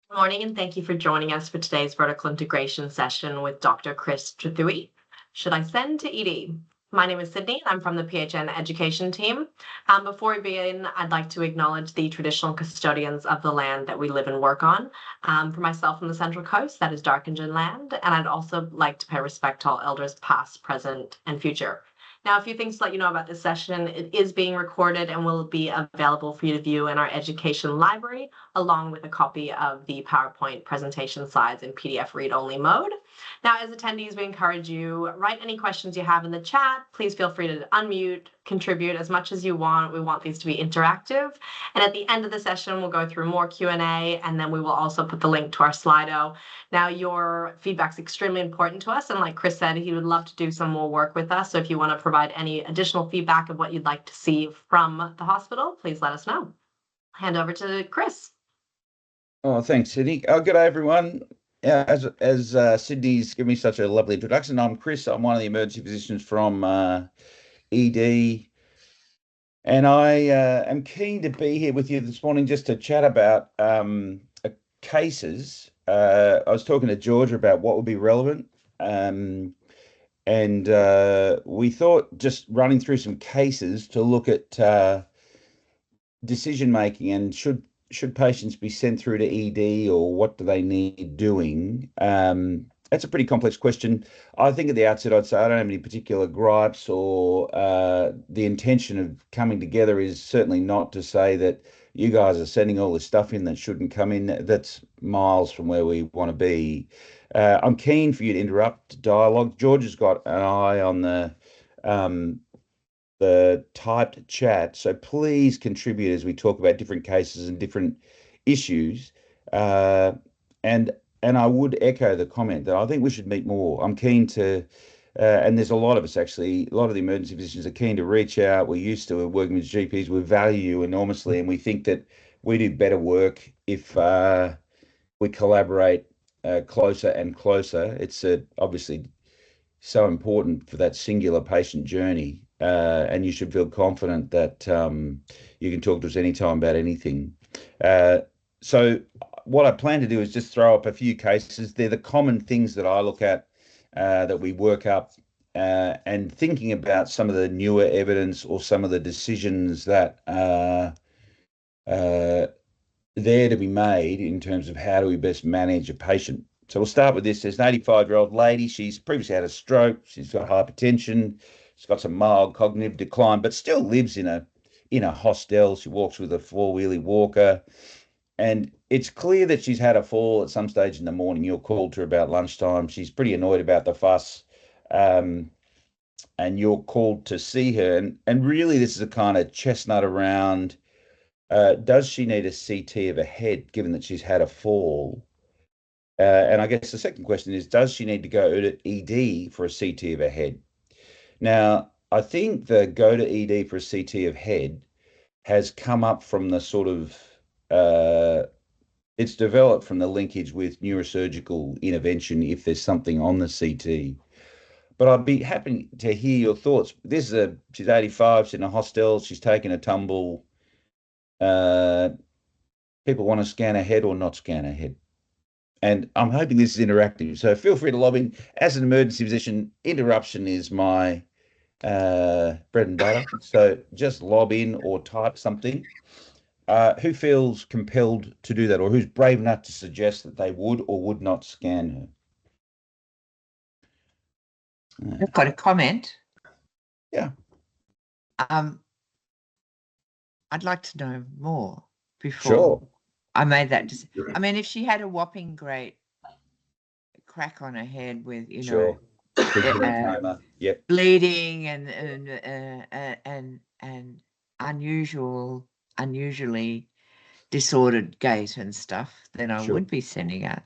Good morning, and thank you for joining us for today's vertical integration session with Dr. Chris Trithui. Should I send to ED? My name is Sydney, and I'm from the PHN education team. Before we begin, I'd like to acknowledge the traditional custodians of the land that we live and work on. For myself from the Central Coast, that is Darkinjung land, and I'd also like to pay respect to all elders past, present, and future. Now, a few things to let you know about this session. It is being recorded and will be available for you to view in our education library, along with a copy of the PowerPoint presentation slides in PDF read-only mode. Now, as attendees, we encourage you, write any questions you have in the chat. Please feel free to unmute, contribute as much as you want. We want these to be interactive. And at the end of the session, we'll go through more Q&A, and then we will also put the link to our Slido. Now, your feedback is extremely important to us. And like Chris said, he would love to do some more work with us. So if you want to provide any additional feedback of what you'd like to see from the hospital, please let us know. Hand over to Chris. Oh, thanks, Sydney. Good day, everyone. As Sydney's given me such a lovely introduction, I'm Chris. I'm one of the emergency physicians from ED, and I am keen to be here with you this morning just to chat about cases. I was talking to Georgia about what would be relevant, and we thought just running through some cases to look at decision making and should patients be sent through to ED or what do they need doing? That's a pretty complex question. I think at the outset, I'd say I don't have any particular gripes or the intention of coming together is certainly not to say that you guys are sending all this stuff in that shouldn't come in. That's miles from where we want to be. I'm keen for you to interrupt dialogue. George has got an eye on the typed chat. So please contribute as we talk about different cases and different issues. And I would echo the comment that I think we should meet more. I'm keen to, and there's a lot of us actually, a lot of the emergency physicians are keen to reach out. We're used to working with GPs. We value you enormously, and we think that we do better work if we collaborate closer and closer. It's obviously so important for that singular patient journey. And you should feel confident that you can talk to us anytime about anything. So what I plan to do is just throw up a few cases. They're the common things that I look at that we work up and thinking about some of the newer evidence or some of the decisions that are there to be made in terms of how do we best manage a patient. So we'll start with this. There's an 85-year-old lady. She's previously had a stroke. She's got hypertension. She's got some mild cognitive decline, but still lives in a hostel. She walks with a four-wheelie walker. And it's clear that she's had a fall at some stage in the morning. You're called to her about lunchtime. She's pretty annoyed about the fuss. And you're called to see her. And really, this is a kind of chestnut around, does she need a CT of her head, given that she's had a fall? And I guess the second question is, does she need to go to ED for a CT of her head? Now, I think the go to ED for a CT of head has come up from the sort of, it's developed from the linkage with neurosurgical intervention if there's something on the CT. But I'd be happy to hear your thoughts. She's 85, she's in a hostel, she's taken a tumble. People want to scan her head or not scan her head. And I'm hoping this is interactive. So feel free to lob in. As an emergency physician, interruption is my bread and butter. So just lob in or type something. Who feels compelled to do that, or who's brave enough to suggest that they would or would not scan her? I've got a comment. Yeah. I'd like to know more before. Sure. I made that decision. I mean, if she had a whopping great crack on her head with, sure. Yep. bleeding and unusually disordered gait and stuff, then I would be sending her.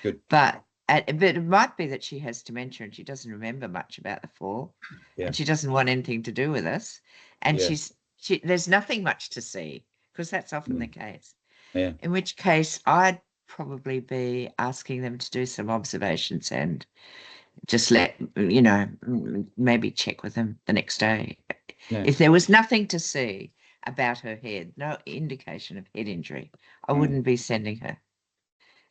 Good. But it might be that she has dementia and she doesn't remember much about the fall, and she doesn't want anything to do with us, and there's nothing much to see, because that's often the case. Yeah. In which case, I'd probably be asking them to do some observations and just maybe check with them the next day. Yeah. If there was nothing to see about her head, no indication of head injury, I wouldn't be sending her.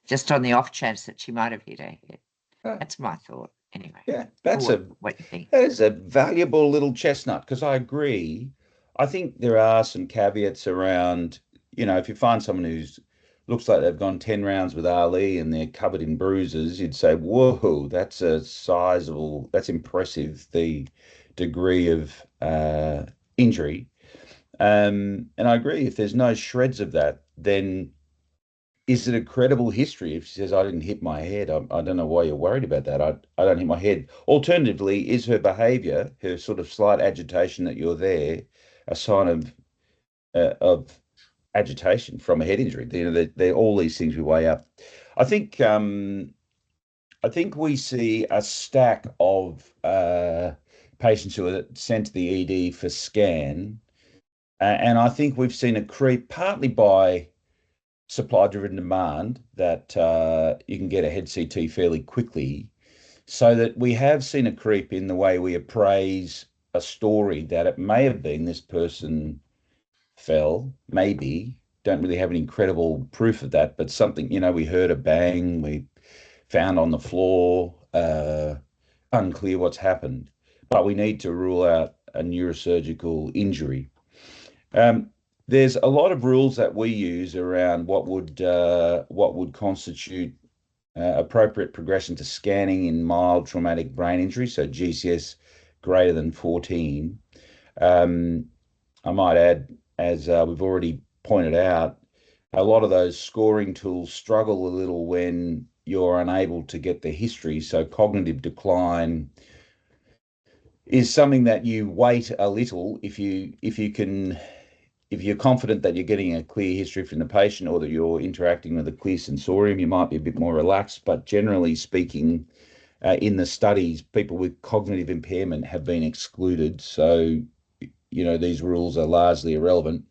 just on the off chance that she might have hit her head. Uh, That's my thought, anyway. Yeah, that's what you think. that is a valuable little chestnut, because I agree. I think there are some caveats around, if you find someone who's looks like they've gone 10 rounds with Ali and they're covered in bruises, you'd say, whoa, that's that's impressive, the degree of injury. And I agree, if there's no shreds of that, then is it a credible history if she says, I didn't hit my head? I don't know why you're worried about that. I don't hit my head. Alternatively, is her behavior, her sort of slight agitation that you're there, a sign of agitation from a head injury? They're all these things we weigh up. I think we see a stack of patients who are sent to the ED for scan, and I think we've seen a creep partly by supply-driven demand, that you can get a head CT fairly quickly, so that we have seen a creep in the way we appraise a story, that it may have been this person fell, maybe, don't really have any credible proof of that, but something, we heard a bang, we found on the floor, unclear what's happened, but we need to rule out a neurosurgical injury. There's a lot of rules that we use around what would constitute appropriate progression to scanning in mild traumatic brain injury, so GCS greater than 14. I might add, as we've already pointed out, a lot of those scoring tools struggle a little when you're unable to get the history. So cognitive decline is something that you weight a little if you're confident that you're getting a clear history from the patient, or that you're interacting with a clear sensorium, you might be a bit more relaxed. But generally speaking, in the studies, people with cognitive impairment have been excluded. So, these rules are largely irrelevant.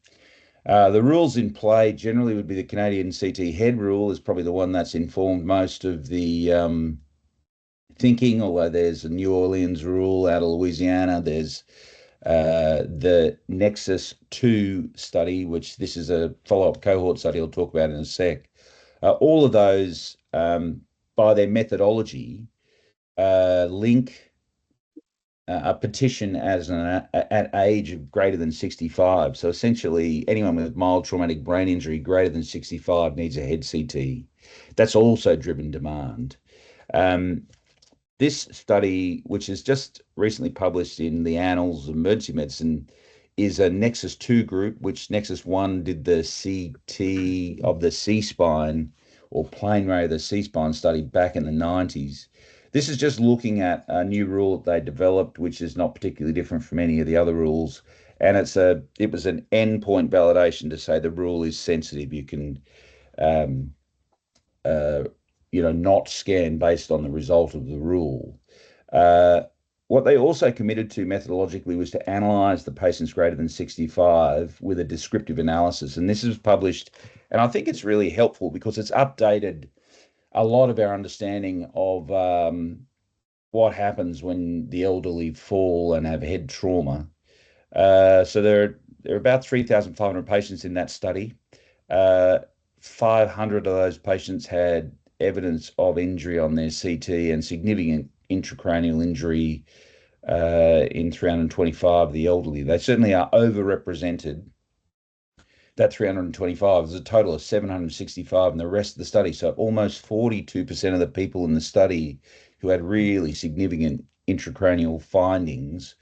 The rules in play generally would be the Canadian CT head rule is probably the one that's informed most of the thinking, although there's a New Orleans rule out of Louisiana. There's the Nexus 2 study, which this is a follow-up cohort study I'll talk about in a sec. All of those, by their methodology, link a petition as at age of greater than 65. So essentially, anyone with mild traumatic brain injury greater than 65 needs a head CT. That's also driven demand. This study, which is just recently published in the Annals of Emergency Medicine, is a Nexus 2 group, which Nexus 1 did the CT of the C-spine, or plane ray of the C-spine study back in the 90s. This is just looking at a new rule that they developed, which is not particularly different from any of the other rules. And it was an endpoint validation to say the rule is sensitive. You can not scan based on the result of the rule. What they also committed to methodologically was to analyse the patients greater than 65 with a descriptive analysis. And this is published, and I think it's really helpful because it's updated a lot of our understanding of what happens when the elderly fall and have head trauma. So there are about 3,500 patients in that study. 500 of those patients had evidence of injury on their CT and significant intracranial injury in 325 of the elderly. They certainly are overrepresented. That 325 is a total of 765 in the rest of the study. So almost 42% of the people in the study who had really significant intracranial findings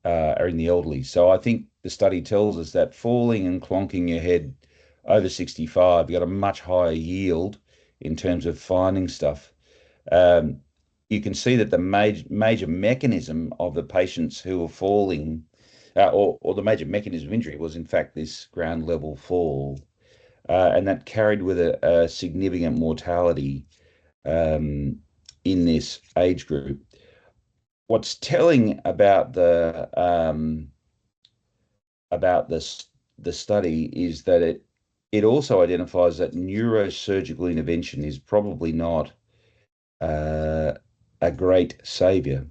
are in the elderly. So I think the study tells us that falling and clonking your head over 65, you got a much higher yield in terms of finding stuff. You can see that the major mechanism of the patients who were falling, or the major mechanism of injury, was in fact this ground level fall, and that carried with it a significant mortality in this age group. What's telling about the study is that it also identifies that neurosurgical intervention is probably not a great savior,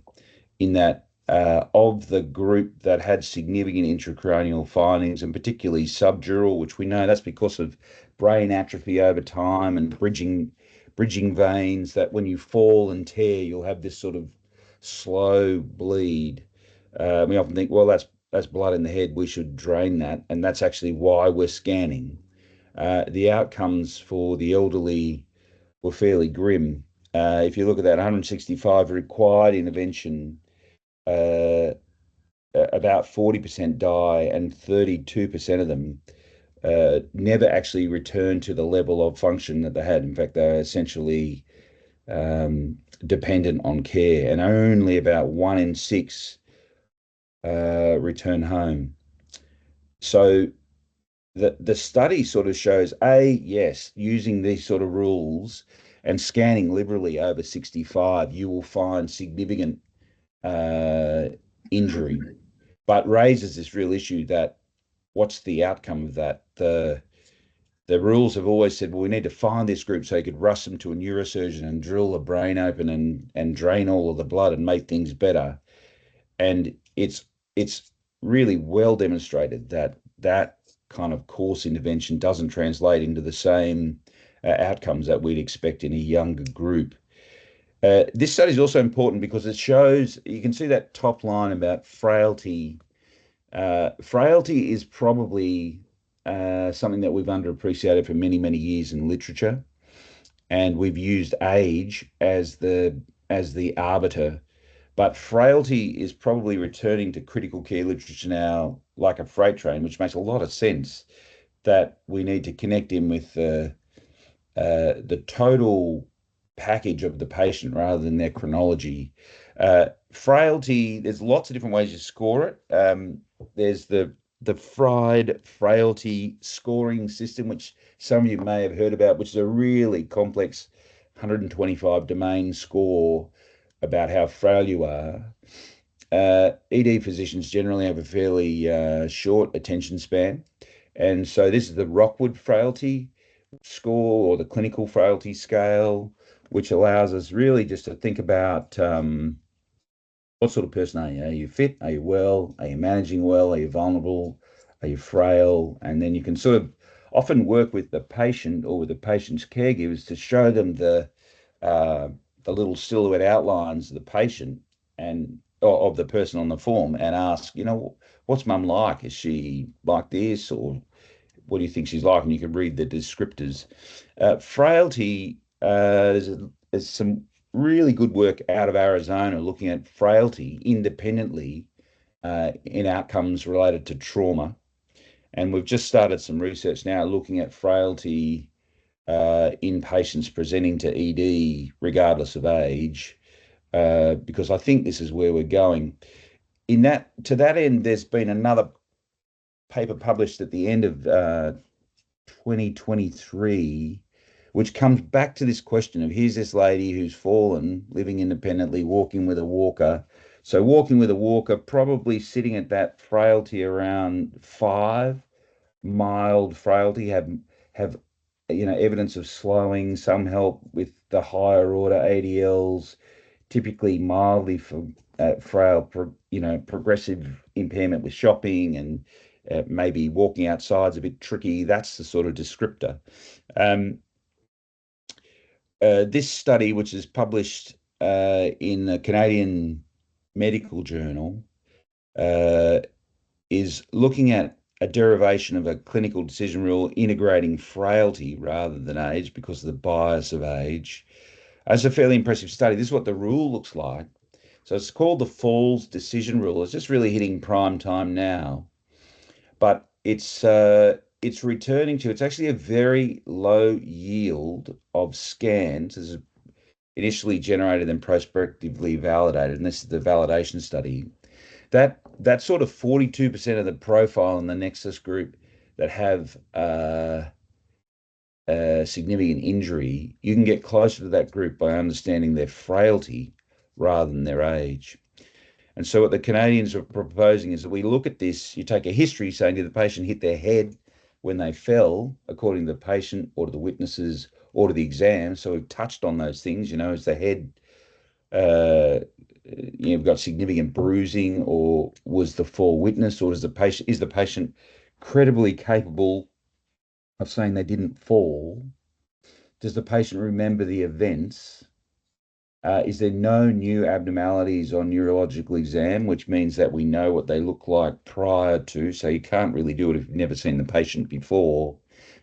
in that of the group that had significant intracranial findings, and particularly subdural, which we know that's because of brain atrophy over time and bridging bridging veins, that when you fall and tear, you'll have this sort of slow bleed. We often think, well, that's blood in the head, we should drain that, and that's actually why we're scanning. The outcomes for the elderly were fairly grim. If you look at that 165 required intervention, about 40% die, and 32% of them never actually returned to the level of function that they had. In fact, they're essentially dependent on care, and only about 1 in 6 return home. So the study sort of shows, yes, using these sort of rules and scanning liberally over 65, you will find significant injury, but raises this real issue that what's the outcome of that? The rules have always said, well, we need to find this group so you could rush them to a neurosurgeon and drill the brain open and drain all of the blood and make things better. And it's really well demonstrated that that kind of coarse intervention doesn't translate into the same outcomes that we'd expect in a younger group. This study is also important because it shows, you can see that top line about frailty. Frailty is probably something that we've underappreciated for many, many years in literature, and we've used age as the arbiter. But frailty is probably returning to critical care literature now like a freight train, which makes a lot of sense, that we need to connect in with the total package of the patient rather than their chronology. Frailty, there's lots of different ways you score it. There's the Fried frailty scoring system, which some of you may have heard about, which is a really complex 125 domain score about how frail you are. ED physicians generally have a fairly short attention span. And so this is the Rockwood frailty score, or the clinical frailty scale, which allows us really just to think about what sort of person are you? Are you fit? Are you well? Are you managing well? Are you vulnerable? Are you frail? And then you can sort of often work with the patient or with the patient's caregivers to show them the little silhouette outlines of the patient and of the person on the form, and ask, what's mum like? Is she like this, or what do you think she's like? And you can read the descriptors. Frailty, there's some really good work out of Arizona looking at frailty independently in outcomes related to trauma. And we've just started some research now looking at frailty in patients presenting to ED regardless of age, because I think this is where we're going. To that end, there's been another paper published at the end of 2023, which comes back to this question of, here's this lady who's fallen, living independently, walking with a walker. So walking with a walker, probably sitting at that frailty around 5, mild frailty, have evidence of slowing, some help with the higher order ADLs, typically mildly frail, progressive impairment with shopping, and maybe walking outside's a bit tricky. That's the sort of descriptor. This study, which is published in the Canadian Medical Journal, is looking at a derivation of a clinical decision rule integrating frailty rather than age because of the bias of age. It's a fairly impressive study. This is what the rule looks like. So it's called the Falls Decision Rule. It's just really hitting prime time now, but it's returning to, it's actually a very low yield of scans. This is initially generated and prospectively validated, and this is the validation study. That sort of 42% of the profile in the Nexus group that have significant injury, you can get closer to that group by understanding their frailty rather than their age. And so what the Canadians are proposing is that we look at this, you take a history saying, did the patient hit their head when they fell, according to the patient or to the witnesses or to the exam? So we've touched on those things, is the head, you've got significant bruising, or was the fall witnessed, or is the patient credibly capable of saying they didn't fall? Does the patient remember the events? Is there no new abnormalities on neurological exam, which means that we know what they look like prior to, so you can't really do it if you've never seen the patient before.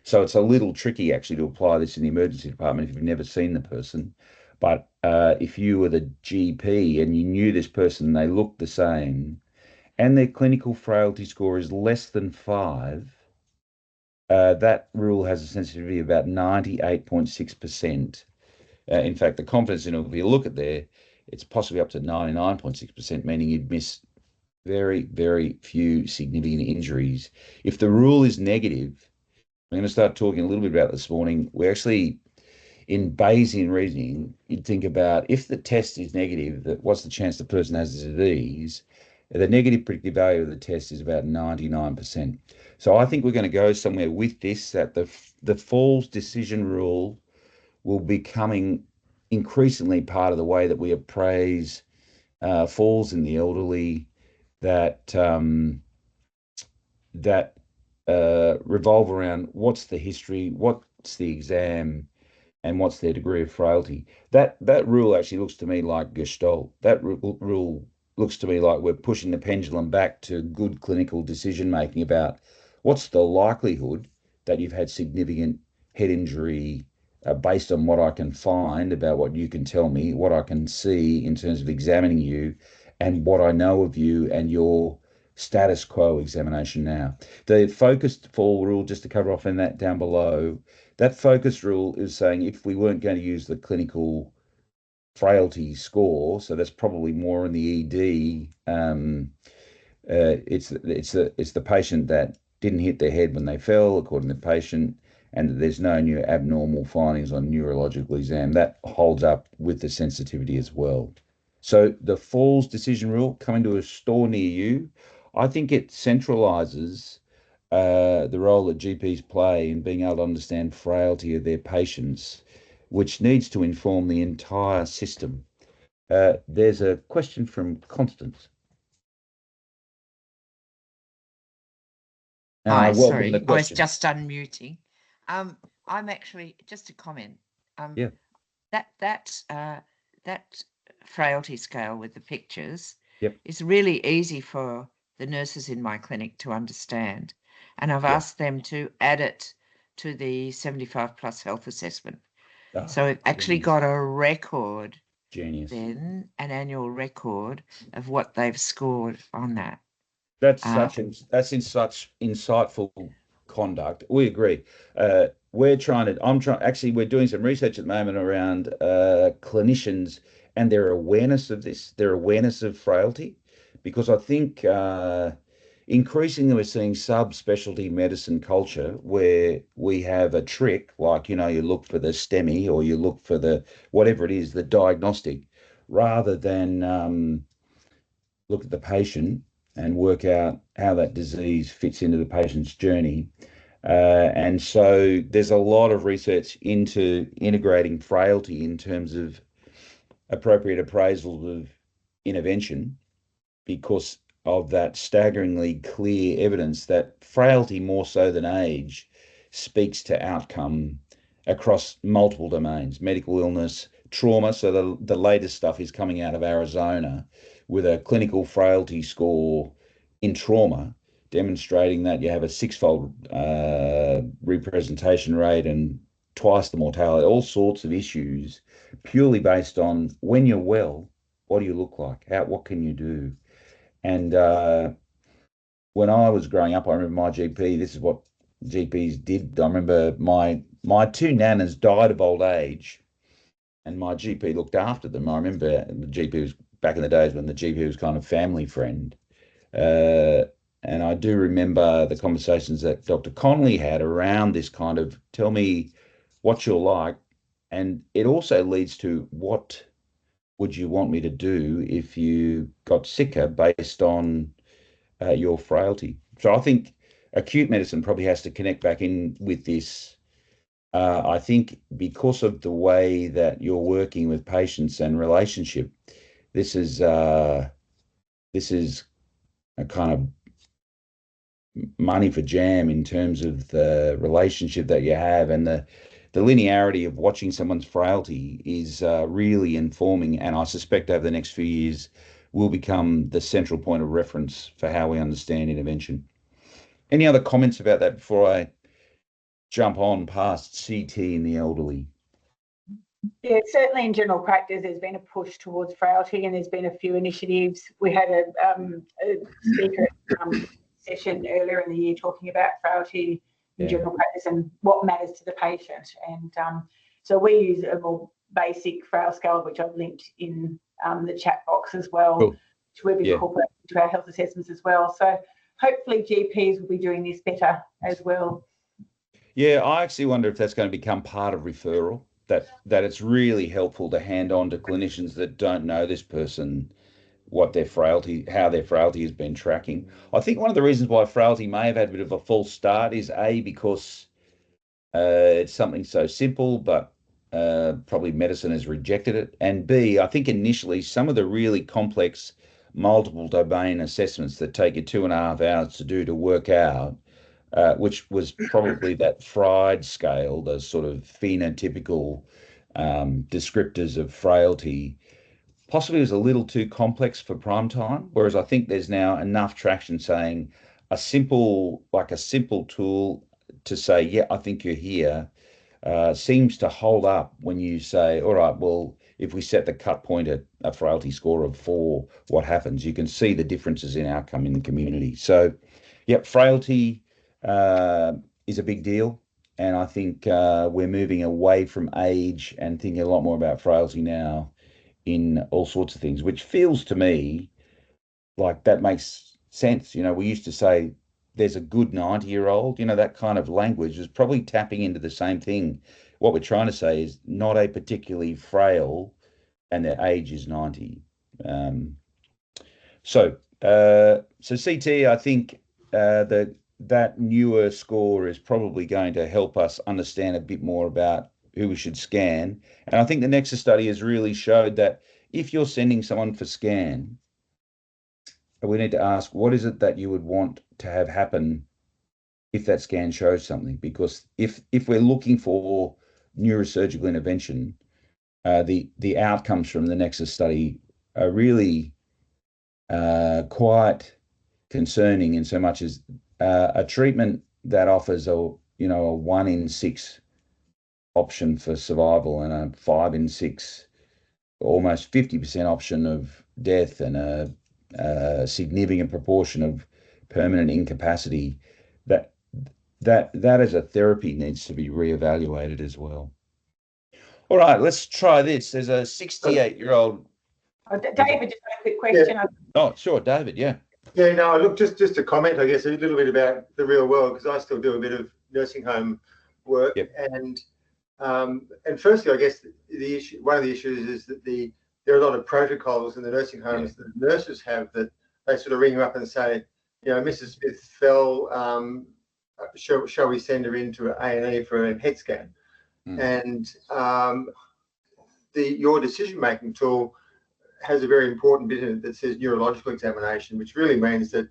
So it's a little tricky actually to apply this in the emergency department if you've never seen the person. But if you were the GP and you knew this person, they looked the same, and their clinical frailty score is less than 5, that rule has a sensitivity of about 98.6%. In fact, the confidence interval, if you look at there, it's possibly up to 99.6%, meaning you'd miss very, very few significant injuries. If the rule is negative, I'm going to start talking a little bit about this morning. We actually, in Bayesian reasoning, you'd think about if the test is negative, that what's the chance the person has the disease? The negative predictive value of the test is about 99%. So I think we're going to go somewhere with this, that the falls decision rule will be becoming increasingly part of the way that we appraise falls in the elderly, that revolve around what's the history, what's the exam, and what's their degree of frailty. That rule actually looks to me like Gestalt. That rule looks to me like we're pushing the pendulum back to good clinical decision making about what's the likelihood that you've had significant head injury based on what I can find about what you can tell me, what I can see in terms of examining you, and what I know of you and your status quo examination now. The focused fall rule, just to cover off in that down below, that focus rule is saying if we weren't going to use the clinical frailty score, so that's probably more in the ED, it's the patient that didn't hit their head when they fell, according to the patient, and there's no new abnormal findings on neurological exam. That holds up with the sensitivity as well. So the falls decision rule coming to a store near you, I think it centralizes the role that GPs play in being able to understand frailty of their patients, which needs to inform the entire system. There's a question from Constance. Hi, sorry, I was just unmuting. I'm actually just a comment. Yeah. That frailty scale with the pictures Yep. is really easy for the nurses in my clinic to understand, and I've asked them to add it to the 75 plus health assessment. So we've actually got a record, then an annual record of what they've scored on that. That's in such insightful conduct. We agree. We're doing some research at the moment around clinicians and their awareness of this, their awareness of frailty, because I think increasingly we're seeing subspecialty medicine culture where we have a trick, like, you look for the STEMI or you look for the whatever it is, the diagnostic, rather than look at the patient and work out how that disease fits into the patient's journey. And so there's a lot of research into integrating frailty in terms of appropriate appraisal of intervention, because of that staggeringly clear evidence that frailty, more so than age, speaks to outcome across multiple domains, medical illness, trauma. So the latest stuff is coming out of Arizona with a clinical frailty score in trauma, demonstrating that you have a 6-fold representation rate and twice the mortality, all sorts of issues, purely based on when you're well, what do you look like? What can you do? And when I was growing up, I remember my GP, this is what GPs did. I remember my 2 nanas died of old age, and my GP looked after them. I remember the GP was back in the days when the GP was kind of family friend. And I do remember the conversations that Dr. Connolly had around this kind of tell me what you're like. And it also leads to what would you want me to do if you got sicker based on your frailty. So I think acute medicine probably has to connect back in with this. I think because of the way that you're working with patients and relationship, this is a kind of money for jam in terms of the relationship that you have and the the linearity of watching someone's frailty is really informing, and I suspect over the next few years will become the central point of reference for how we understand intervention. Any other comments about that before I jump on past CT in the elderly? Yeah, certainly in general practice, there's been a push towards frailty, and there's been a few initiatives. We had a speaker session earlier in the year talking about frailty in general practice and what matters to the patient. And so we use a more basic frail scale, which I've linked in the chat box as well, Cool. which we've incorporated into our health assessments as well. So hopefully GPs will be doing this better as well. Yeah, I actually wonder if that's going to become part of referral, that it's really helpful to hand on to clinicians that don't know this person what their frailty, how their frailty has been tracking. I think one of the reasons why frailty may have had a bit of a false start is because it's something so simple, but probably medicine has rejected it. And B, I think initially some of the really complex multiple domain assessments that take you 2.5 hours to do to work out, which was probably that Fried scale, the sort of phenotypical descriptors of frailty, possibly was a little too complex for prime time. Whereas I think there's now enough traction saying a simple tool to say, yeah, I think you're here, seems to hold up when you say, all right, well, if we set the cut point at a frailty score of 4, what happens? You can see the differences in outcome in the community. So, yep, frailty is a big deal. And I think we're moving away from age and thinking a lot more about frailty now in all sorts of things, which feels to me like that makes sense. You know, we used to say there's a good 90-year-old, you know, that kind of language is probably tapping into the same thing. What we're trying to say is not a particularly frail and their age is 90. So CT, I think that newer score is probably going to help us understand a bit more about who we should scan. And I think the Nexus study has really showed that if you're sending someone for scan, we need to ask, what is it that you would want to have happen if that scan shows something? Because if we're looking for neurosurgical intervention, the outcomes from the Nexus study are really quite concerning, in so much as a treatment that offers a 1 in 6 option for survival and a 5 in 6, almost 50% option of death, and a significant proportion of permanent incapacity, that as a therapy needs to be reevaluated as well. All right, let's try this. There's a 68-year-old. David, just a quick question. Yeah. Oh, sure, David. Yeah. Yeah, no, look, just to comment, I guess, a little bit about the real world, because I still do a bit of nursing home work. Yep. And firstly, I guess one of the issues is that there are a lot of protocols in the nursing homes that nurses have, that they sort of ring you up and say, you know, Mrs. Smith fell, shall we send her into A&E for a head scan? And your decision-making tool has a very important bit in it that says neurological examination, which really means that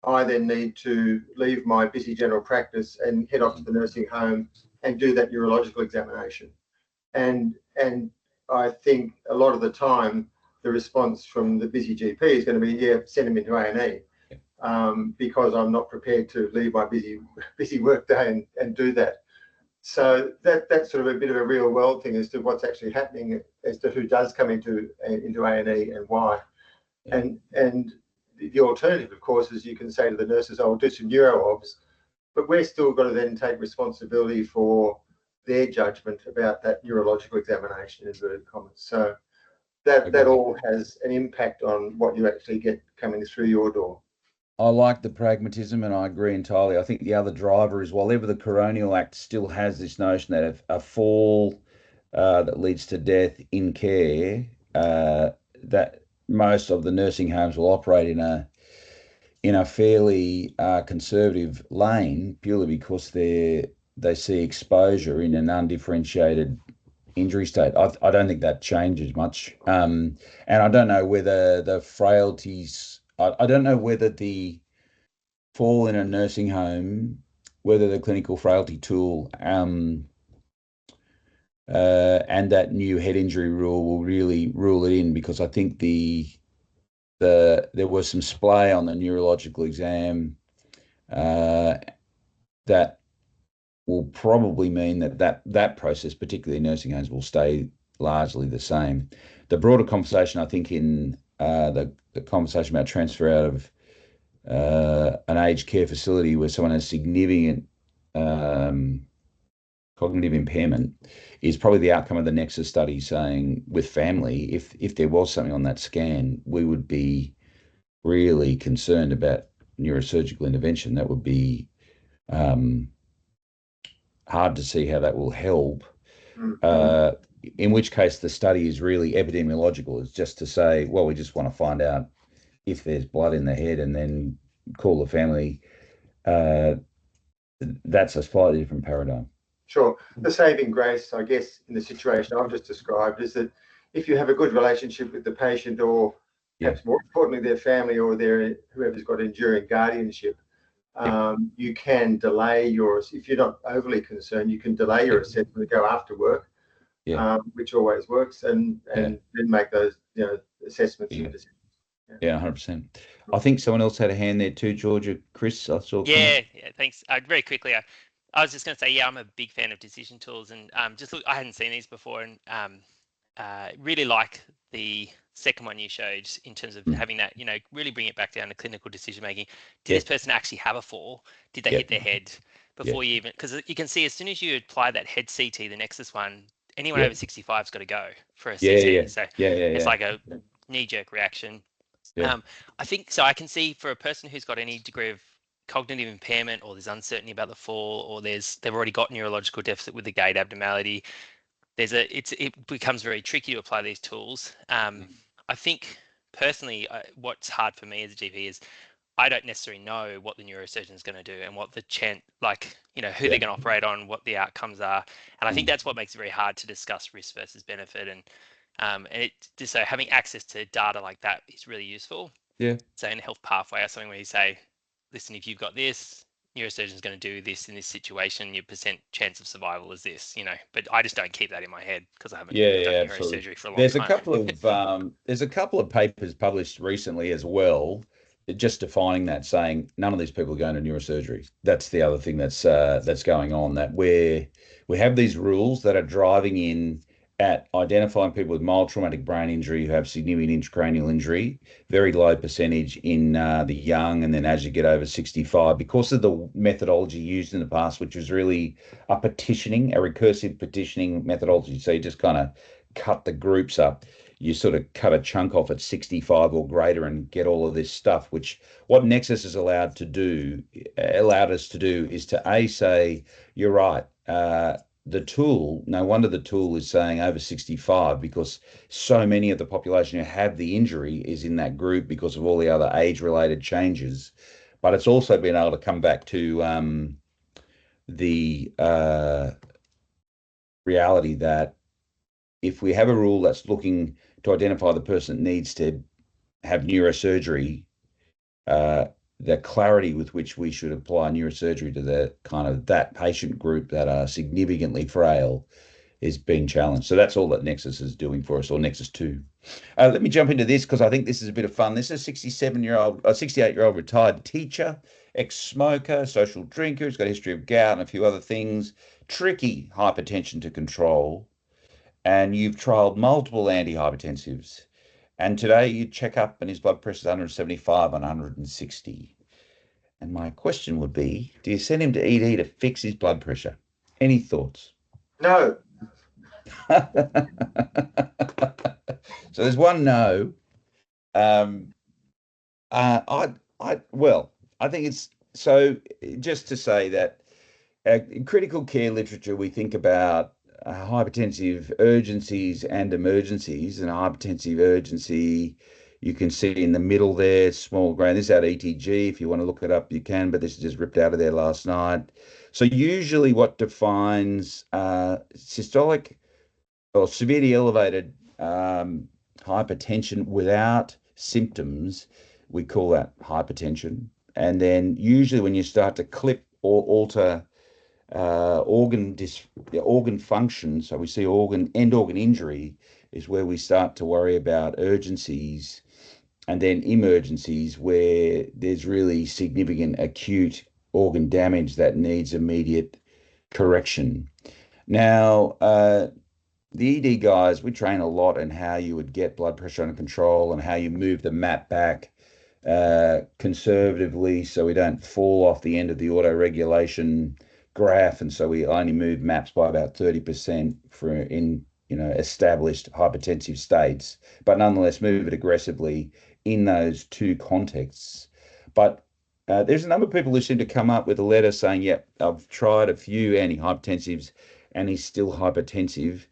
I then need to leave my busy general practice and head off to the nursing home and do that neurological examination. And I think a lot of the time the response from the busy GP is going to be, yeah, send him into A&E, because I'm not prepared to leave my busy work day and do that. So that's sort of a bit of a real world thing as to what's actually happening, as to who does come into A&E and why. And the alternative, of course, is you can say to the nurses, "Oh, we'll do some neuro-obs," but we're still got to then take responsibility for their judgment about that neurological examination, in inverted commas. So that all has an impact on what you actually get coming through your door. I like the pragmatism, and I agree entirely. I think the other driver is, while ever the Coronial Act still has this notion that if a fall that leads to death in care, that most of the nursing homes will operate in a fairly conservative lane, purely because they see exposure in an undifferentiated injury state. I don't think that changes much, and I don't know whether the frailties. I don't know whether the fall in a nursing home, whether the clinical frailty tool and that new head injury rule will really rule it in, because I think there was some splay on the neurological exam that will probably mean that process, particularly in nursing homes, will stay largely the same. The broader conversation, I think, in the conversation about transfer out of an aged care facility where someone has significant cognitive impairment, is probably the outcome of the Nexus study, saying with family, if there was something on that scan, we would be really concerned about neurosurgical intervention. That would be hard to see how that will help. In which case the study is really epidemiological. It's just to say, well, we just want to find out if there's blood in the head and then call the family. That's a slightly different paradigm. Sure. The saving grace, I guess, in the situation I've just described is that if you have a good relationship with the patient, or perhaps more importantly, their family or whoever's got enduring guardianship, you can delay if you're not overly concerned, you can delay your assessment and go after work, which always works, and then make those assessments and decisions. Yeah, 100%. I think someone else had a hand there too, George or Chris. I saw. Yeah, thanks. Very quickly, I was just going to say, I'm a big fan of decision tools, and I hadn't seen these before, and really like the second one you showed in terms of having that, really bring it back down to clinical decision making. Did this person actually have a fall? Did they hit their head before you even? Because you can see as soon as you apply that head CT, the Nexus one, anyone over 65's got to go for a CT. So it's like a knee-jerk reaction. I think so. I can see for a person who's got any degree of cognitive impairment, or there's uncertainty about the fall, or they've already got neurological deficit with the gait abnormality, it becomes very tricky to apply these tools. I think personally, what's hard for me as a GP is I don't necessarily know what the neurosurgeon is going to do and what the who they're going to operate on, what the outcomes are, and I think that's what makes it very hard to discuss risk versus benefit. And so having access to data like that is really useful. So in a health pathway or something where you say, listen, if you've got this, neurosurgeon's going to do this in this situation, your percent chance of survival is this, but I just don't keep that in my head because I haven't done neurosurgery for a long time. There's a couple of papers published recently as well, just defining that, saying none of these people are going to neurosurgery. That's the other thing that's going on, that we have these rules that are driving in at identifying people with mild traumatic brain injury who have significant intracranial injury, very low percentage in the young, and then as you get over 65, because of the methodology used in the past, which was really a recursive petitioning methodology. So you just kind of cut the groups up. You sort of cut a chunk off at 65 or greater and get all of this stuff, which what Nexus has allowed us to do is to say, you're right, the tool, no wonder the tool is saying over 65, because so many of the population who have the injury is in that group because of all the other age-related changes. But it's also been able to come back to the reality that if we have a rule that's looking to identify the person that needs to have neurosurgery, the clarity with which we should apply neurosurgery to the kind of that patient group that are significantly frail is being challenged. So that's all that Nexus is doing for us, or Nexus 2. Let me jump into this because I think this is a bit of fun. This is a 68-year-old retired teacher, ex-smoker, social drinker, who's got a history of gout and a few other things, tricky hypertension to control, and you've trialled multiple antihypertensives. And today you check up and his blood pressure is 175 on 160. And my question would be, do you send him to ED to fix his blood pressure? Any thoughts? No. So there's one no. I think it's so, just to say that in critical care literature, we think about hypertensive urgencies and emergencies, and hypertensive urgency you can see in the middle there, small grain. This is out of ETG. If you want to look it up, you can, but this is just ripped out of there last night. So usually what defines systolic or severely elevated hypertension without symptoms, we call that hypertension. And then usually when you start to clip or alter organ function. So we see end organ injury is where we start to worry about urgencies, and then emergencies where there's really significant acute organ damage that needs immediate correction. Now, the ED guys, we train a lot in how you would get blood pressure under control and how you move the map back conservatively so we don't fall off the end of the auto-regulation graph, and so we only move maps by about 30% for in established hypertensive states, but nonetheless move it aggressively in those two contexts. But there's a number of people who seem to come up with a letter saying, yep, I've tried a few antihypertensives and he's still hypertensive.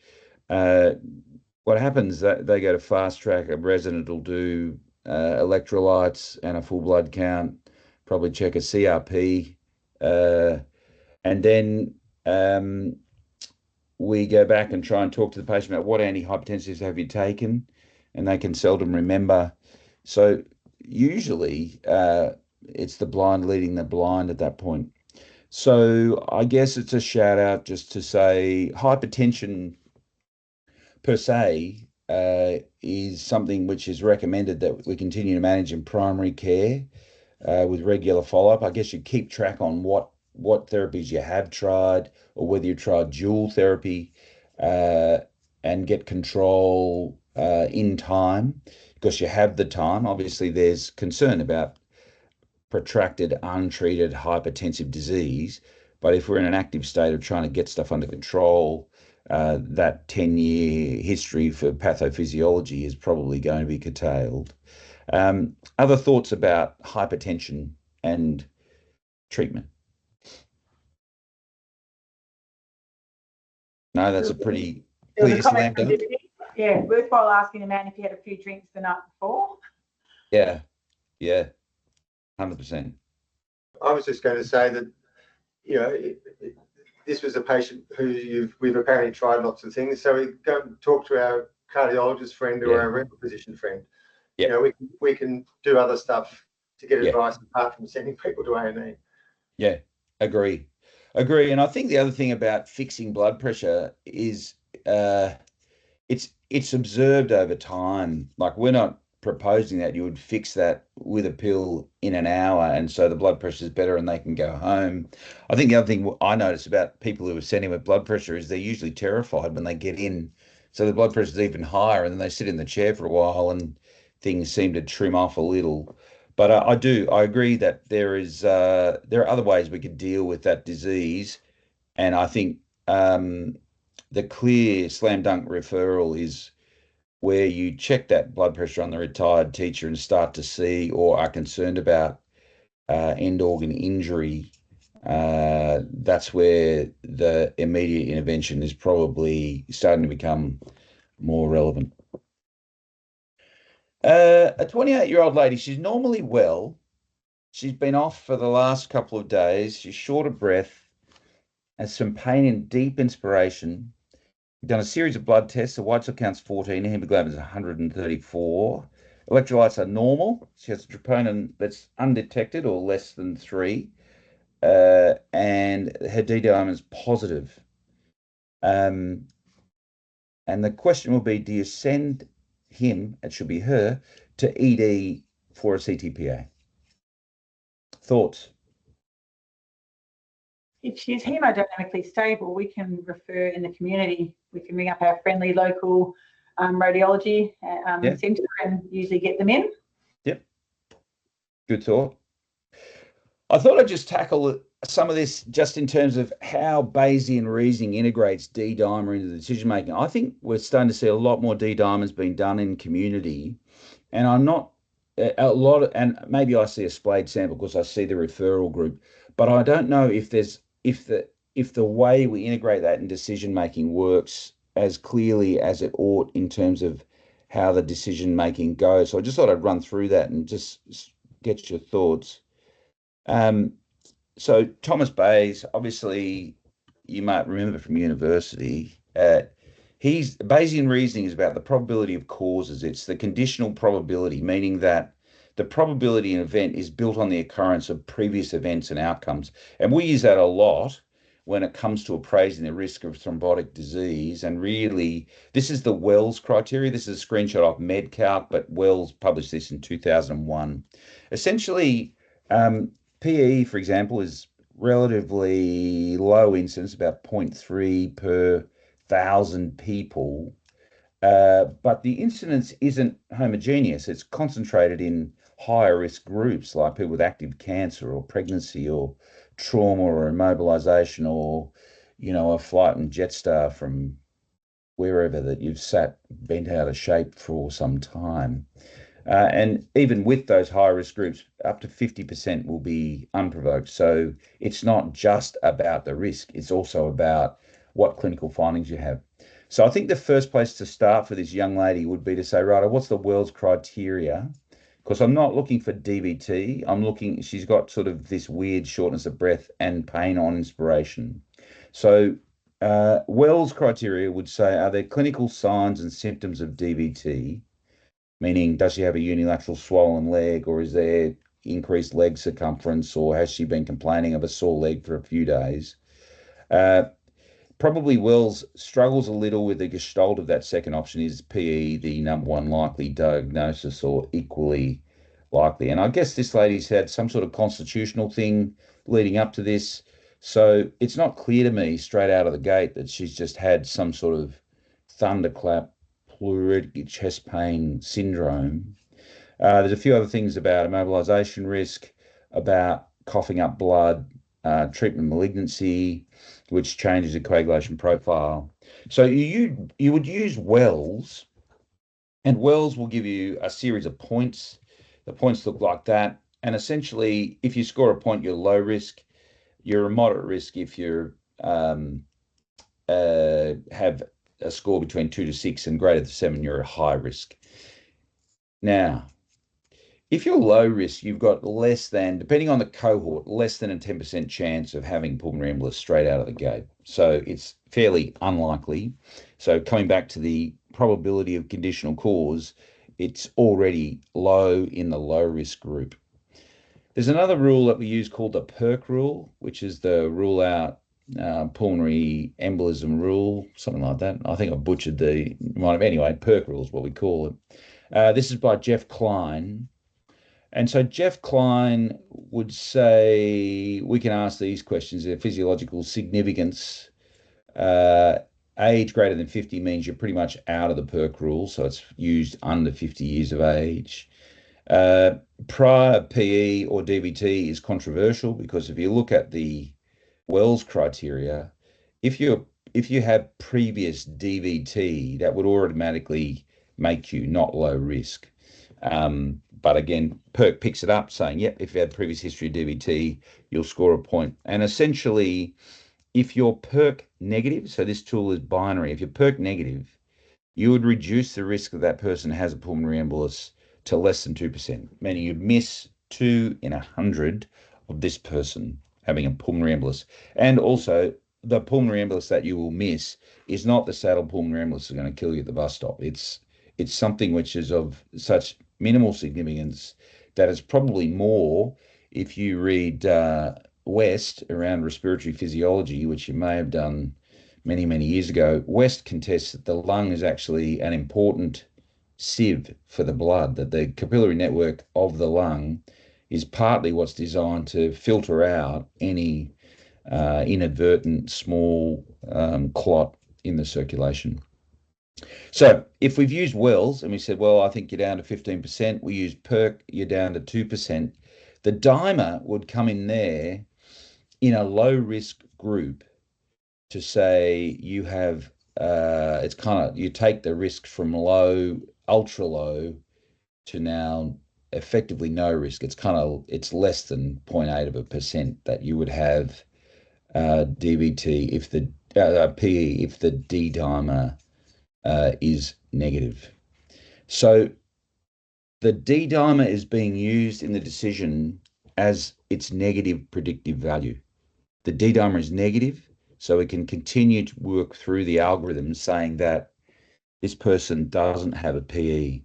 What happens that they go to fast track, a resident will do electrolytes and a full blood count, probably check a CRP, and then we go back and try and talk to the patient about what antihypertensives have you taken, and they can seldom remember. So usually it's the blind leading the blind at that point. So I guess it's a shout out just to say hypertension per se is something which is recommended that we continue to manage in primary care with regular follow-up. I guess you keep track on what therapies you have tried or whether you tried dual therapy and get control in time because you have the time. Obviously, there's concern about protracted, untreated hypertensive disease, but if we're in an active state of trying to get stuff under control, that 10-year history for pathophysiology is probably going to be curtailed. Other thoughts about hypertension and treatment? No, that's a pretty clear slam dunk. Yeah, worthwhile asking the man if he had a few drinks the night before. Yeah, 100%. I was just going to say that, this was a patient who we've apparently tried lots of things. So we go and talk to our cardiologist friend or our renal physician friend. Yeah. We can do other stuff to get advice apart from sending people to A&E. Yeah, agree. And I think the other thing about fixing blood pressure is it's observed over time. Like we're not proposing that you would fix that with a pill in an hour and so the blood pressure is better and they can go home. I think the other thing I notice about people who are sent in with blood pressure is they're usually terrified when they get in. So the blood pressure is even higher and then they sit in the chair for a while and things seem to trim off a little. But I agree that there are other ways we could deal with that disease. And I think the clear slam dunk referral is where you check that blood pressure on the retired teacher and start to see or are concerned about end organ injury. That's where the immediate intervention is probably starting to become more relevant. A 28-year-old lady, she's normally well. She's been off for the last couple of days. She's short of breath, has some pain and deep inspiration. We've done a series of blood tests. The white cell count's 14, hemoglobin is 134. Electrolytes are normal. She has a troponin that's undetected or less than 3. And her D-dimer is positive. And the question will be, do you send him, it should be her, to ED for a CTPA? Thoughts? If she's hemodynamically stable, we can refer in the community. We can ring up our friendly local radiology centre and usually get them in. Yep. Good thought. I thought I'd just tackle some of this just in terms of how Bayesian reasoning integrates D-dimer into decision making. I think we're starting to see a lot more D-dimers being done in community, and I'm not a lot of, and maybe I see a splayed sample because I see the referral group, but I don't know if the way we integrate that in decision making works as clearly as it ought in terms of how the decision making goes. So I just thought I'd run through that and just get your thoughts. So Thomas Bayes, obviously you might remember from university, Bayesian reasoning is about the probability of causes. It's the conditional probability, meaning that the probability an event is built on the occurrence of previous events and outcomes. And we use that a lot. when it comes to appraising the risk of thrombotic disease. And really, this is the Wells criteria. This is a screenshot of MedCalc, but Wells published this in 2001. Essentially, PE, for example, is relatively low incidence, about 0.3 per 1,000 people. But the incidence isn't homogeneous. It's concentrated in higher risk groups like people with active cancer or pregnancy or trauma or immobilization or, a flight in Jetstar from wherever that you've sat bent out of shape for some time. And even with those high risk groups, up to 50% will be unprovoked. So it's not just about the risk, it's also about what clinical findings you have. So I think the first place to start for this young lady would be to say, right, what's the Wells criteria? Because I'm not looking for DVT. She's got sort of this weird shortness of breath and pain on inspiration. So Wells criteria would say, are there clinical signs and symptoms of DVT? Meaning, does she have a unilateral swollen leg, or is there increased leg circumference, or has she been complaining of a sore leg for a few days? Probably Wells struggles a little with the gestalt of that second option. Is PE the number one likely diagnosis or equally likely? And I guess this lady's had some sort of constitutional thing leading up to this. So it's not clear to me straight out of the gate that she's just had some sort of thunderclap pleuritic chest pain syndrome. There's a few other things about immobilization risk, about coughing up blood, treatment malignancy, which changes the coagulation profile. So you would use Wells, and Wells will give you a series of points. The points look like that. And essentially, if you score a point, you're low risk. You're a moderate risk if you have a score between 2 to 6 and greater than 7, you're a high risk. Now, if you're low risk, you've got less than, depending on the cohort, less than a 10% chance of having pulmonary embolus straight out of the gate. So it's fairly unlikely. So coming back to the probability of conditional cause, it's already low in the low risk group. There's another rule that we use called the PERC rule, which is the rule out pulmonary embolism rule, something like that. I think I butchered anyway, PERC rule is what we call it. This is by Jeff Klein. And so Jeff Klein would say we can ask these questions: their physiological significance. Age greater than 50 means you're pretty much out of the PERC rule, so it's used under 50 years of age. Prior PE or DVT is controversial because if you look at the Wells criteria, if you have previous DVT, that would automatically make you not low risk. But again, PERC picks it up saying, yep, if you had previous history of DVT, you'll score a point. And essentially, if you're PERC negative, so this tool is binary, if you're PERC negative, you would reduce the risk that that person has a pulmonary embolus to less than 2%, meaning you'd miss 2 in 100 of this person having a pulmonary embolus. And also, the pulmonary embolus that you will miss is not the saddle pulmonary embolus that's going to kill you at the bus stop. It's something which is of such minimal significance that it's probably more if you read West around respiratory physiology, which you may have done many, many years ago. West contests that the lung is actually an important sieve for the blood, that the capillary network of the lung is partly what's designed to filter out any inadvertent small clot in the circulation. So if we've used Wells and we said, well, I think you're down to 15%, we use PERC, you're down to 2%, the dimer would come in there in a low risk group to say you have, it's kind of, you take the risk from low, ultra low to now effectively no risk. It's less than 0.8% that you would have DVT if the PE if the D dimer is negative. So the D dimer is being used in the decision as its negative predictive value. The D dimer is negative, so it can continue to work through the algorithm saying that this person doesn't have a PE.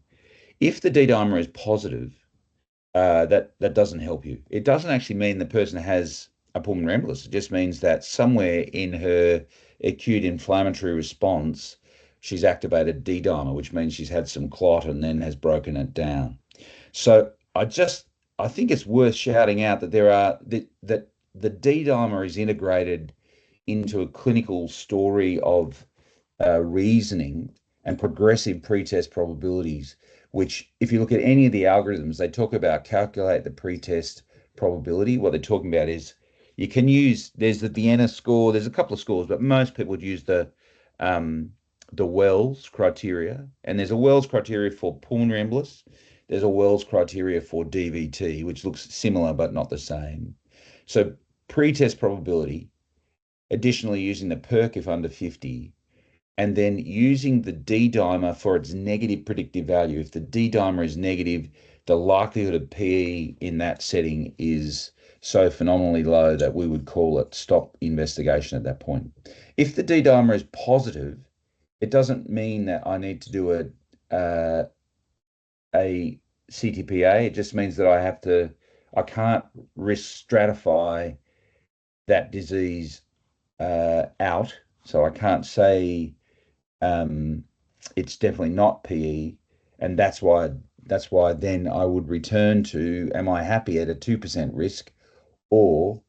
If the D dimer is positive, that doesn't help you. It doesn't actually mean the person has a pulmonary embolus. It just means that somewhere in her acute inflammatory response, she's activated D-dimer, which means she's had some clot and then has broken it down. So I think it's worth shouting out that that the D-dimer is integrated into a clinical story of reasoning and progressive pretest probabilities, which if you look at any of the algorithms, they talk about calculate the pretest probability. What they're talking about is you can use, there's the Vienna score, there's a couple of scores, but most people would use the Wells criteria, and there's a Wells criteria for pulmonary embolus. There's a Wells criteria for DVT, which looks similar but not the same. So pretest probability, additionally using the PERC if under 50, and then using the D-dimer for its negative predictive value. If the D-dimer is negative, the likelihood of PE in that setting is so phenomenally low that we would call it stop investigation at that point. If the D-dimer is positive, it doesn't mean that I need to do a CTPA. It just means that I can't risk stratify that disease out. So I can't say it's definitely not PE, and that's why then I would return to, am I happy at a 2% risk, or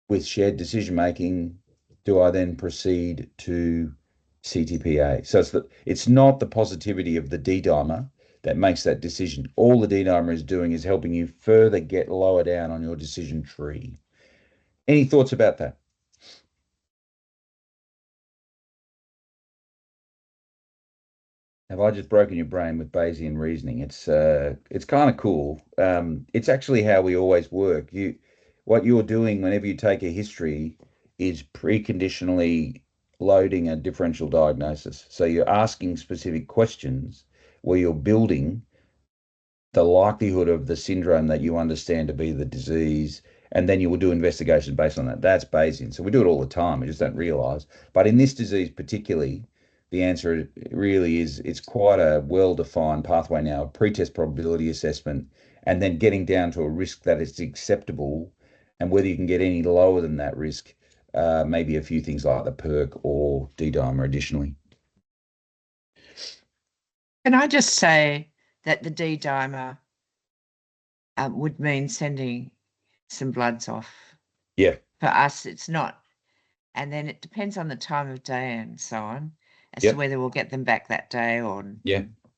with shared decision making, do I then proceed to CTPA? So it's not the positivity of the D-dimer that makes that decision. All the D-dimer is doing is helping you further get lower down on your decision tree. Any thoughts about that? Have I just broken your brain with Bayesian reasoning? It's kind of cool. It's actually how we always work. What you're doing whenever you take a history is preconditionally loading a differential diagnosis. So you're asking specific questions where you're building the likelihood of the syndrome that you understand to be the disease, and then you will do investigation based on that. That's Bayesian. So we do it all the time. We just don't realize. But in this disease particularly, the answer really is it's quite a well-defined pathway now, a pretest probability assessment, and then getting down to a risk that is acceptable, and whether you can get any lower than that risk, maybe a few things like the PERC or D-dimer additionally. Can I just say that the D-dimer would mean sending some bloods off? Yeah. For us, it's not. And then it depends on the time of day and so on, as Yep. to whether we'll get them back that day or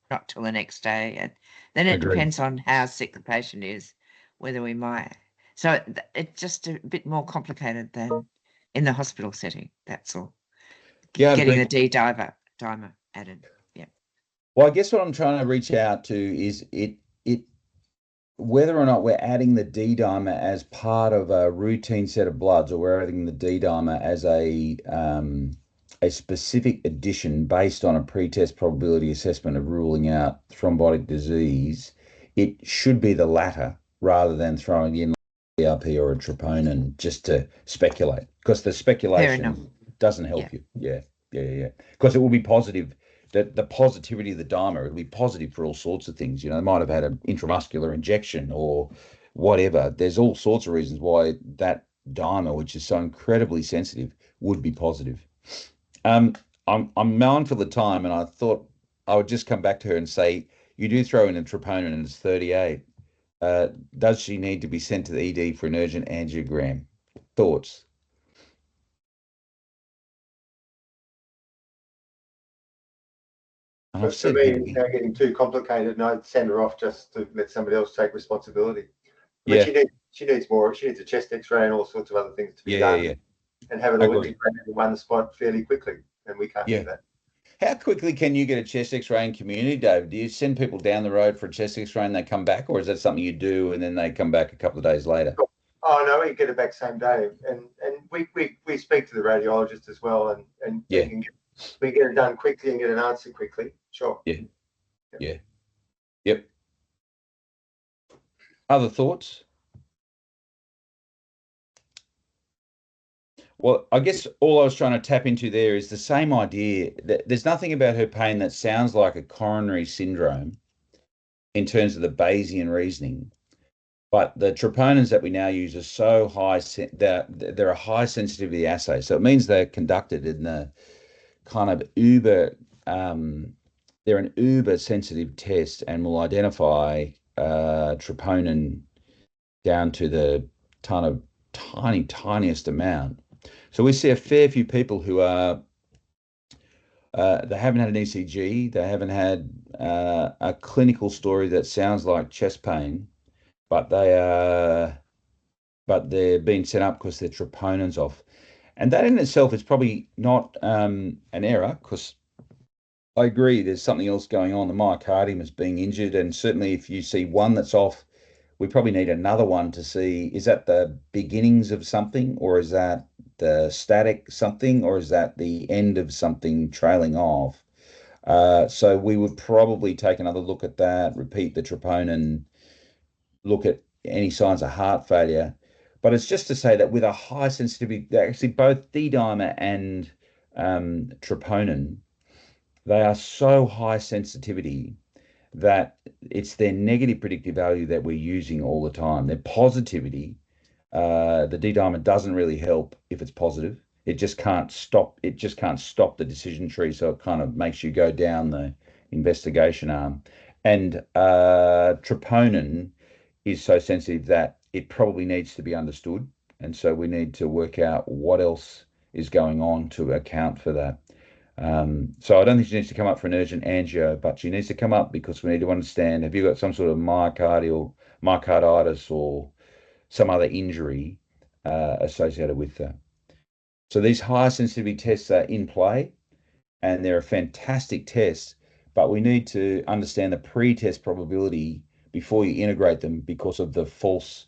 not till the next day. And then it Agreed. depends on how sick the patient is, whether we might. So it's just a bit more complicated than in the hospital setting. That's all. Yeah, Getting the D-dimer added. Yeah. Well, I guess what I'm trying to reach out to is whether or not we're adding the D-dimer as part of a routine set of bloods, or we're adding the D-dimer as a specific addition based on a pretest probability assessment of ruling out thrombotic disease. It should be the latter rather than throwing in ERP or a troponin just to speculate, because the speculation doesn't help you. Yeah. Because it will be positive. The positivity of the dimer, it'll be positive for all sorts of things. They might have had an intramuscular injection or whatever. There's all sorts of reasons why that dimer, which is so incredibly sensitive, would be positive. I'm mindful of the time, and I thought I would just come back to her and say, you do throw in a troponin and it's 38. Does she need to be sent to the ED for an urgent angiogram? Thoughts? But for me, it's now getting too complicated, and I'd send her off just to let somebody else take responsibility. She needs more. She needs a chest X-ray and all sorts of other things to be done, and have it all integrated in one spot fairly quickly. And we can't do that. How quickly can you get a chest X-ray in community, David? Do you send people down the road for a chest X-ray and they come back, or is that something you do and then they come back a couple of days later? Oh no, we get it back same day, and we speak to the radiologist as well, and we get it done quickly and get an answer quickly. Sure. Yep. Other thoughts? Well, I guess all I was trying to tap into there is the same idea that there's nothing about her pain that sounds like a coronary syndrome in terms of the Bayesian reasoning. But the troponins that we now use are so high, they're a high sensitivity assay. So it means they're conducted in the kind of they're an uber sensitive test and will identify troponin down to the tiniest amount. So we see a fair few people who are they haven't had an ECG, they haven't had a clinical story that sounds like chest pain, but they're being set up because their troponin's off. And that in itself is probably not an error, because I agree there's something else going on. The myocardium is being injured, and certainly if you see one that's off, we probably need another one to see, is that the beginnings of something, or is that the static something, or is that the end of something trailing off? So we would probably take another look at that, repeat the troponin, look at any signs of heart failure. But it's just to say that with a high sensitivity, actually both D-dimer and troponin, they are so high sensitivity that it's their negative predictive value that we're using all the time. Their positivity, the D-dimer doesn't really help if it's positive. It just can't stop. It just can't stop the decision tree. So it kind of makes you go down the investigation arm. And troponin is so sensitive that it probably needs to be understood. And so we need to work out what else is going on to account for that. So I don't think she needs to come up for an urgent angio, but she needs to come up because we need to understand, have you got some sort of myocarditis or some other injury associated with that? So these high sensitivity tests are in play, and they're a fantastic test, but we need to understand the pre-test probability before you integrate them, because of the false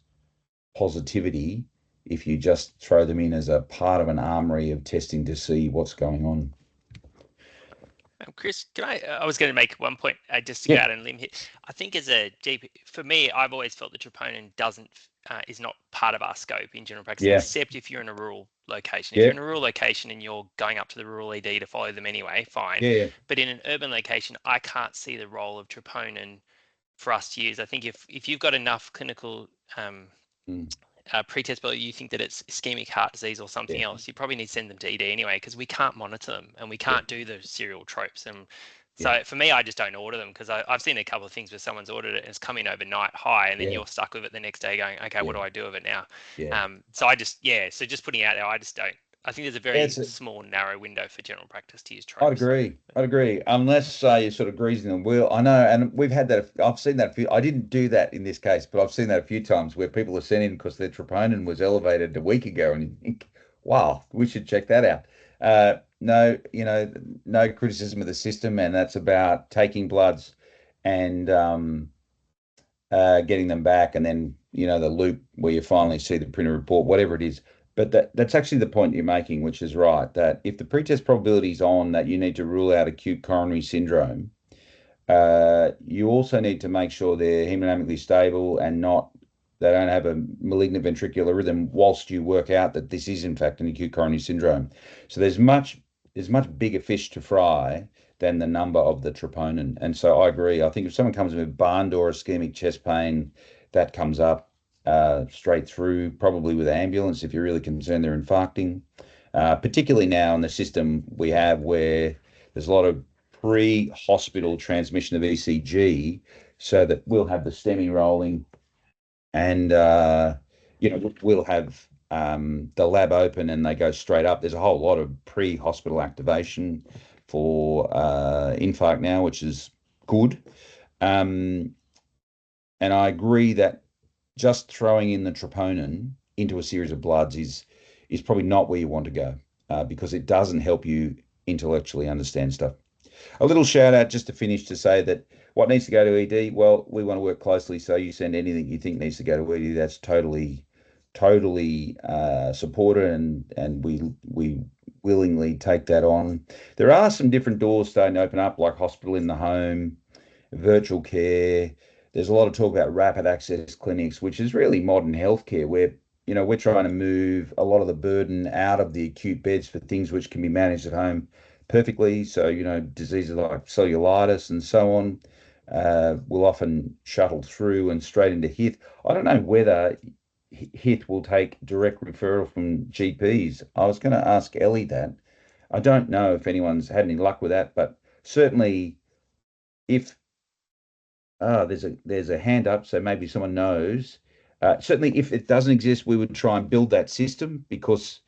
positivity if you just throw them in as a part of an armory of testing to see what's going on. Chris, I was going to make one point just to go out on a limb here. I think as a GP, for me, I've always felt the troponin is not part of our scope in general practice, except if you're in a rural location. If you're in a rural location and you're going up to the rural ED to follow them anyway, fine. But in an urban location, I can't see the role of troponin for us to use. I think if you've got enough clinical pre-test, but you think that it's ischemic heart disease or something else, you probably need to send them to ED anyway, because we can't monitor them and we can't do the serial tropes. And so for me, I just don't order them, because I've seen a couple of things where someone's ordered it and it's come in overnight high, and then you're stuck with it the next day going, okay, what do I do with it now? So I just, so just putting it out there, I just don't. I think there's a very small, narrow window for general practice to use tropes. I'd agree. Unless you're sort of greasing the wheel. I know, and we've had that. I've seen that. I didn't do that in this case, but I've seen that a few times where people are sent in because their troponin was elevated a week ago, and you think, wow, we should check that out. No, no criticism of the system, and that's about taking bloods and getting them back, and then the loop where you finally see the printer report, whatever it is. But that's actually the point you're making, which is right, that if the pretest probability is on that you need to rule out acute coronary syndrome, you also need to make sure they're hemodynamically stable and they don't have a malignant ventricular rhythm whilst you work out that this is in fact an acute coronary syndrome. So there's much bigger fish to fry than the number of the troponin. And so I agree. I think if someone comes in with barn door ischemic chest pain, that comes up straight through, probably with ambulance if you're really concerned they're infarcting. Particularly now in the system we have, where there's a lot of pre-hospital transmission of ECG, so that we'll have the STEMI rolling, and we'll have the lab open and they go straight up. There's a whole lot of pre-hospital activation for infarct now, which is good. And I agree that just throwing in the troponin into a series of bloods is probably not where you want to go, because it doesn't help you intellectually understand stuff. A little shout out just to finish to say that what needs to go to ED, well, we want to work closely, so you send anything you think needs to go to ED. That's totally supported, and we willingly take that on. There are some different doors starting to open up, like hospital in the home, virtual care. There's a lot of talk about rapid access clinics, which is really modern healthcare, where we're trying to move a lot of the burden out of the acute beds for things which can be managed at home perfectly. So diseases like cellulitis and so on, will often shuttle through and straight into HITH. I don't know whether HITH will take direct referral from GPs. I was going to ask Ellie that. I don't know if anyone's had any luck with that, but certainly if there's a hand up, so maybe someone knows. Certainly if it doesn't exist, we would try and build that system, because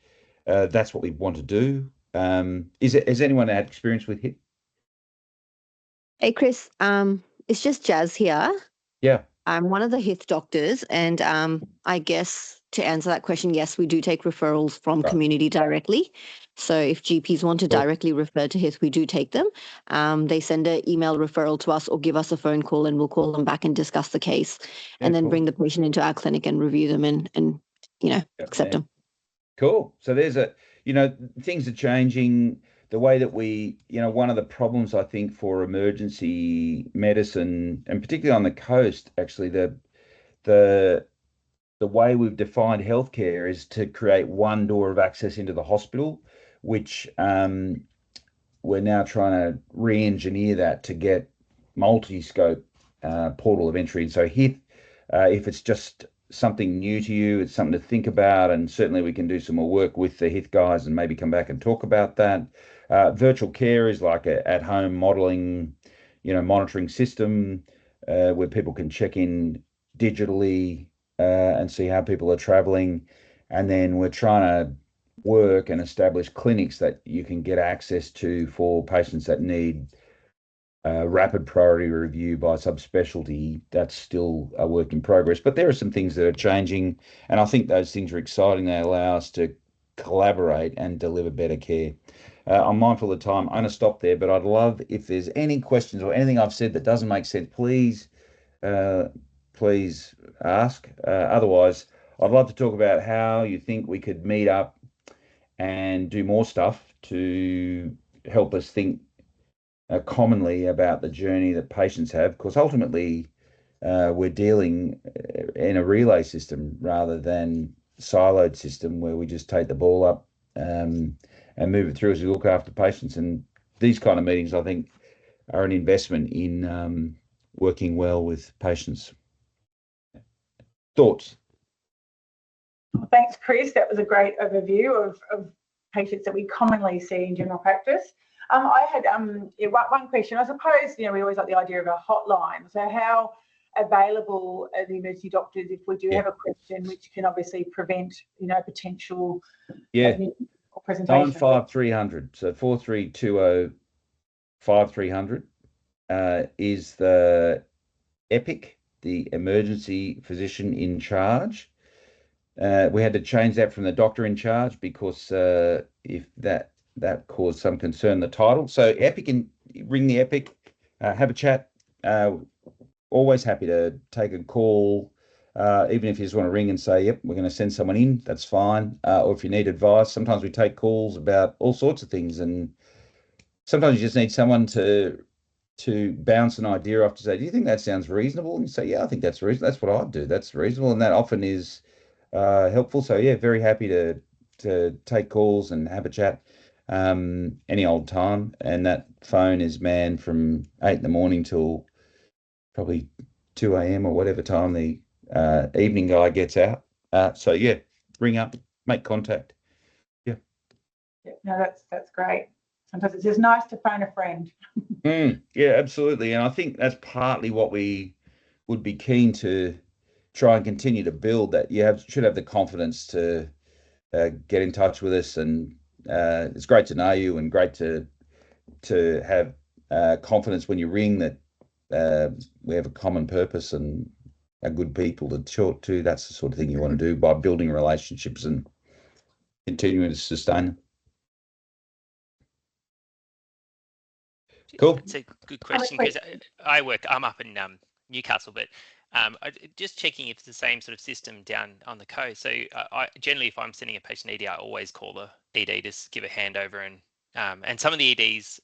that's what we want to do. Has anyone had experience with HITH? Hey, Chris, it's just Jazz here. Yeah. I'm one of the HITH doctors, and I guess to answer that question, yes, we do take referrals from Right. community directly. So if GPs want to Cool. directly refer to HITH, we do take them. They send an email referral to us or give us a phone call, and we'll call them back and discuss the case, and then cool. bring the patient into our clinic and review them and accept them. Cool. So there's things are changing. The way that one of the problems I think for emergency medicine, and particularly on the coast, actually, the way we've defined healthcare is to create one door of access into the hospital, which we're now trying to re-engineer that to get multi-scope portal of entry. And so HITH, if it's just something new to you, it's something to think about, and certainly we can do some more work with the HITH guys and maybe come back and talk about that. Virtual care is like a at-home modeling, monitoring system where people can check in digitally and see how people are traveling. And then we're trying to work and establish clinics that you can get access to for patients that need rapid priority review by subspecialty. That's still a work in progress, but there are some things that are changing, and I think those things are exciting. They allow us to collaborate and deliver better care. I'm mindful of the time. I'm going to stop there, but I'd love if there's any questions or anything I've said that doesn't make sense, please ask. Otherwise, I'd love to talk about how you think we could meet up and do more stuff to help us think commonly about the journey that patients have, because ultimately we're dealing in a relay system rather than siloed system where we just take the ball up and move it through as we look after patients. And these kind of meetings, I think, are an investment in working well with patients. Thoughts? Thanks, Chris. That was a great overview of patients that we commonly see in general practice. I had one question. I suppose, we always like the idea of a hotline. So how available are the emergency doctors if we do have a question, which can obviously prevent, potential or presentation? 95300. So 4320 5300 is the EPIC, the emergency physician in charge. We had to change that from the doctor in charge because if that caused some concern, the title. So EPIC, can ring the EPIC, have a chat. Always happy to take a call, even if you just want to ring and say, yep, we're going to send someone in, that's fine. Or if you need advice, sometimes we take calls about all sorts of things, and sometimes you just need someone to bounce an idea off to say, do you think that sounds reasonable? And you say, yeah, I think that's reasonable. That's what I'd do. That's reasonable. And that often is helpful. So yeah, very happy to take calls and have a chat any old time. And that phone is manned from 8 a.m. till probably 2 a.m. or whatever time the evening guy gets out. So yeah, ring up, make contact. Yeah. No, that's great. Sometimes it's just nice to phone a friend. Yeah, absolutely. And I think that's partly what we would be keen to try and continue to build, that you should have the confidence to get in touch with us. And it's great to know you, and great to have confidence when you ring that we have a common purpose and are good people to talk to. That's the sort of thing you want to do by building relationships and continuing to sustain them. Cool. It's a good question, because I'm up in Newcastle, but just checking if it's the same sort of system down on the coast. So I generally, if I'm sending a patient ED, I always call the ED to give a handover, and some of the EDs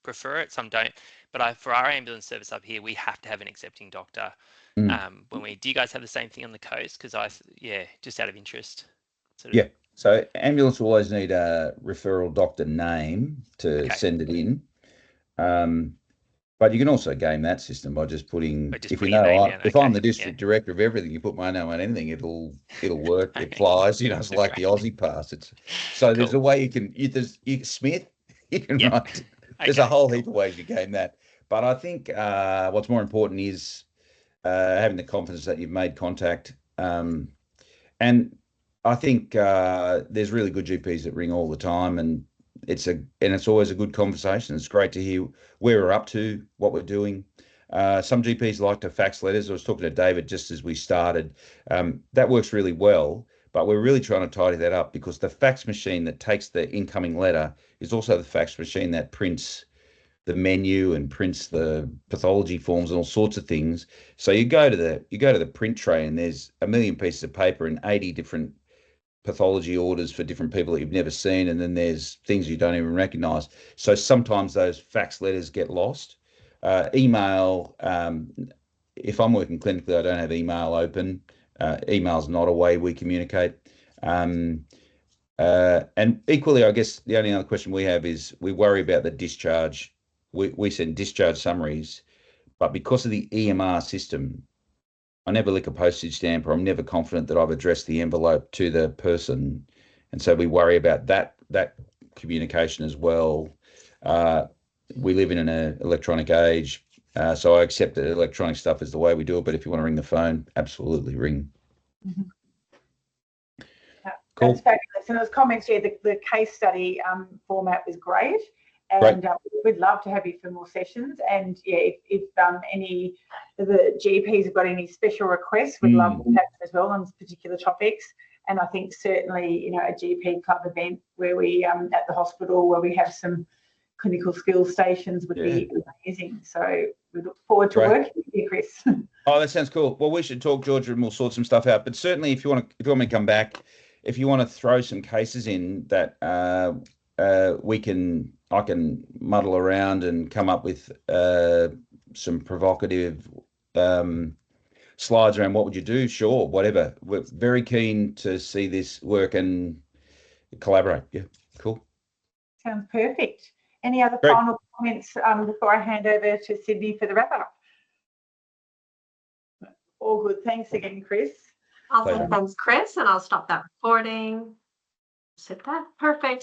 prefer it, some don't. But for our ambulance service up here, we have to have an accepting doctor. Do you guys have the same thing on the coast? Because just out of interest. Yeah. So ambulance will always need a referral doctor name to send it in. But But you can also game that system by just putting, By just if you putting your know, name down, if I'm okay, the district director of everything, you put my name on anything, it'll work. It flies. You know, it's like the Aussie Pass. So there's a Cool. way you Smith, you can Yeah. write. There's a whole heap of ways you game that. But I think what's more important is having the confidence that you've made contact. And I think there's really good GPs that ring all the time, and it's always a good conversation. It's great to hear where we're up to, what we're doing. Some GPs like to fax letters. I was talking to David just as we started. That works really well, but we're really trying to tidy that up, because the fax machine that takes the incoming letter is also the fax machine that prints the menu and prints the pathology forms and all sorts of things. So you go to the print tray, and there's a million pieces of paper and 80 different pathology orders for different people that you've never seen, and then there's things you don't even recognize. So sometimes those fax letters get lost. Email, if I'm working clinically, I don't have email open. Email's not a way we communicate. And equally, I guess the only other question we have is we worry about the discharge. We send discharge summaries, but because of the EMR system, I never lick a postage stamp, or I'm never confident that I've addressed the envelope to the person. And so we worry about that communication as well. We live in an electronic age, so I accept that electronic stuff is the way we do it. But if you want to ring the phone, absolutely ring. Cool. That's fabulous. And those comments here, the case study format was great. And we'd love to have you for more sessions. And yeah, if any of the GPs have got any special requests, we'd love to have them as well on particular topics. And I think certainly, a GP club event where we at the hospital where we have some clinical skills stations would be amazing. So we look forward to working with you, Chris. Oh, that sounds cool. Well, we should talk, Georgia, and we'll sort some stuff out. But certainly, if you want me to come back, if you want to throw some cases in that I can muddle around and come up with some provocative slides around what would you do? Sure, whatever. We're very keen to see this work and collaborate. Yeah, cool. Sounds perfect. Any other final comments before I hand over to Sydney for the wrap up? All good. Thanks again, Chris. Awesome. Thanks, Chris. And I'll stop that recording. Sit that. Perfect.